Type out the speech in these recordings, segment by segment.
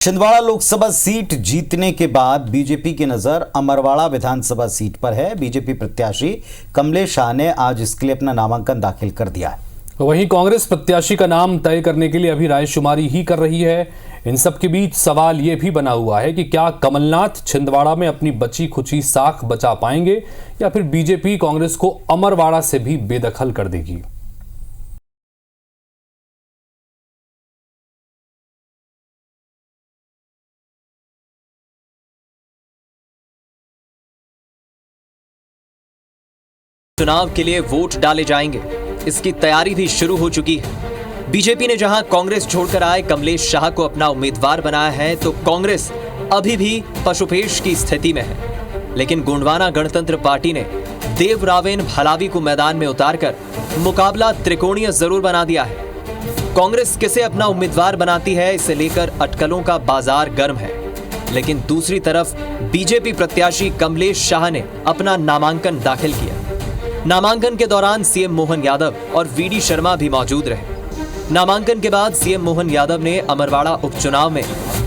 Chhindwara Lok Sabha seat जीतने के बाद बीजेपी की नजर अमरवाड़ा विधानसभा सीट पर है। बीजेपी प्रत्याशी कमलेश शाह ने आज इसके लिए अपना नामांकन दाखिल कर दिया है। वहीं कांग्रेस प्रत्याशी का नाम तय करने के लिए अभी रायशुमारी ही कर रही है। इन सब के बीच सवाल ये भी बना हुआ है कि क्या कमलनाथ छिंदवाड़ा में अपनी बची खुची साख बचा पाएंगे या फिर बीजेपी कांग्रेस को अमरवाड़ा से भी बेदखल कर देगी। चुनाव के लिए वोट डाले जाएंगे, इसकी तैयारी भी शुरू हो चुकी है। बीजेपी ने जहां कांग्रेस छोड़कर आए कमलेश शाह को अपना उम्मीदवार बनाया है, तो कांग्रेस अभी भी पशुपेश की स्थिति में है। लेकिन गोंडवाना गणतंत्र पार्टी ने देवरावेन भलावी को मैदान में उतारकर मुकाबला त्रिकोणीय जरूर बना दिया है। कांग्रेस किसे अपना उम्मीदवार बनाती है, इसे लेकर अटकलों का बाजार गर्म है। लेकिन दूसरी तरफ बीजेपी प्रत्याशी कमलेश शाह ने अपना नामांकन दाखिल किया। नामांकन के दौरान सीएम मोहन यादव और वीडी शर्मा भी मौजूद रहे। नामांकन के बाद सीएम मोहन यादव ने अमरवाड़ा उपचुनाव में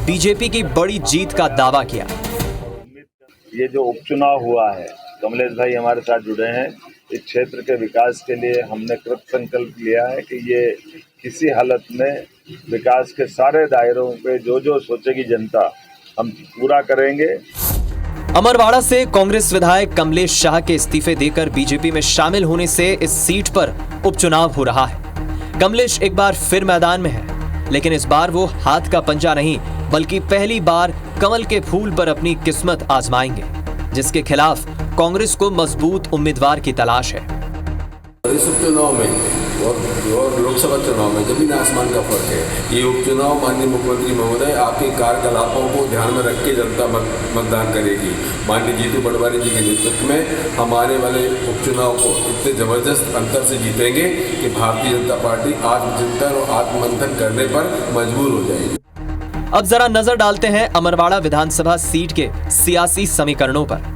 बीजेपी की बड़ी जीत का दावा किया। ये जो उपचुनाव हुआ है, कमलेश भाई हमारे साथ जुड़े हैं। इस क्षेत्र के विकास के लिए हमने कृत संकल्प लिया है कि ये किसी हालत में विकास के सारे दायरों पे जो सोचेगी जनता हम पूरा करेंगे। अमरवाड़ा से कांग्रेस विधायक कमलेश शाह के इस्तीफे देकर बीजेपी में शामिल होने से इस सीट पर उपचुनाव हो रहा है। कमलेश एक बार फिर मैदान में है, लेकिन इस बार वो हाथ का पंजा नहीं बल्कि पहली बार कमल के फूल पर अपनी किस्मत आजमाएंगे, जिसके खिलाफ कांग्रेस को मजबूत उम्मीदवार की तलाश है। इस उपचुनाव में और लोकसभा चुनाव में जमीन आसमान का फर्क है। ये उपचुनाव माननीय मुख्यमंत्री महोदय आपके कार्यकलापों को ध्यान में रख के जनता मतदान करेगी। माननीय जीतू पटवारी जी के नेतृत्व में हम आने वाले उपचुनाव को इतने जबरदस्त अंतर से जीतेंगे कि भारतीय जनता पार्टी आत्मचिंतन और आत्ममंथन करने पर मजबूर हो जाएगी। अब जरा नजर डालते हैं अमरवाड़ा विधानसभा सीट के सियासी समीकरणों पर।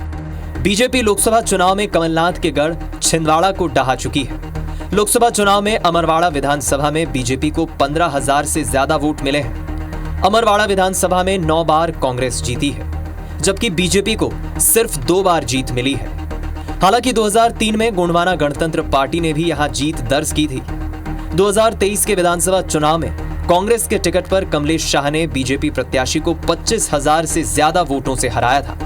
बीजेपी लोकसभा चुनाव में कमलनाथ के गढ़ छिंदवाड़ा को ढहा चुकी है। लोकसभा चुनाव में अमरवाड़ा विधानसभा में बीजेपी को 15,000 से ज्यादा वोट मिले हैं। अमरवाड़ा विधानसभा में 9 बार कांग्रेस जीती है, जबकि बीजेपी को सिर्फ 2 बार जीत मिली है। हालांकि 2003 में गोंडवाना गणतंत्र पार्टी ने भी यहां जीत दर्ज की थी। 2023 के विधानसभा चुनाव में कांग्रेस के टिकट पर कमलेश शाह ने बीजेपी प्रत्याशी को 25,000 से ज्यादा वोटों से हराया था।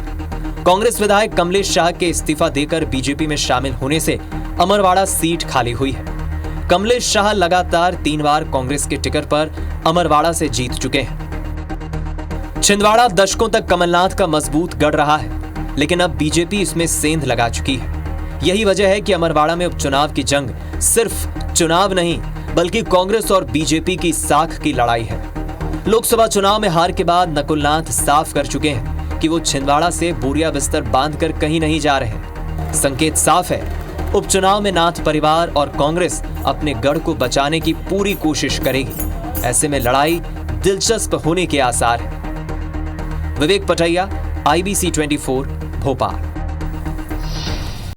कांग्रेस विधायक कमलेश शाह के इस्तीफा देकर बीजेपी में शामिल होने से अमरवाड़ा सीट खाली हुई है। कमलेश शाह लगातार 3 बार कांग्रेस के टिकट पर अमरवाड़ा से जीत चुके हैं। छिंदवाड़ा दशकों तक कमलनाथ का मजबूत गढ़ रहा है, लेकिन अब बीजेपी इसमें सेंध लगा चुकी है। यही वजह है कि अमरवाड़ा में उपचुनाव की जंग सिर्फ चुनाव नहीं बल्कि कांग्रेस और बीजेपी की साख की लड़ाई है। लोकसभा चुनाव में हार के बाद नकुलनाथ साफ कर चुके हैं कि वो छिंदवाड़ा से बोरिया बिस्तर बांधकर कहीं नहीं जा रहे। संकेत साफ है, उपचुनाव में नाथ परिवार और कांग्रेस अपने गढ़ को बचाने की पूरी कोशिश करेगी। ऐसे में लड़ाई दिलचस्प होने के आसार हैं। विवेक पटैया, IBC 24, भोपाल।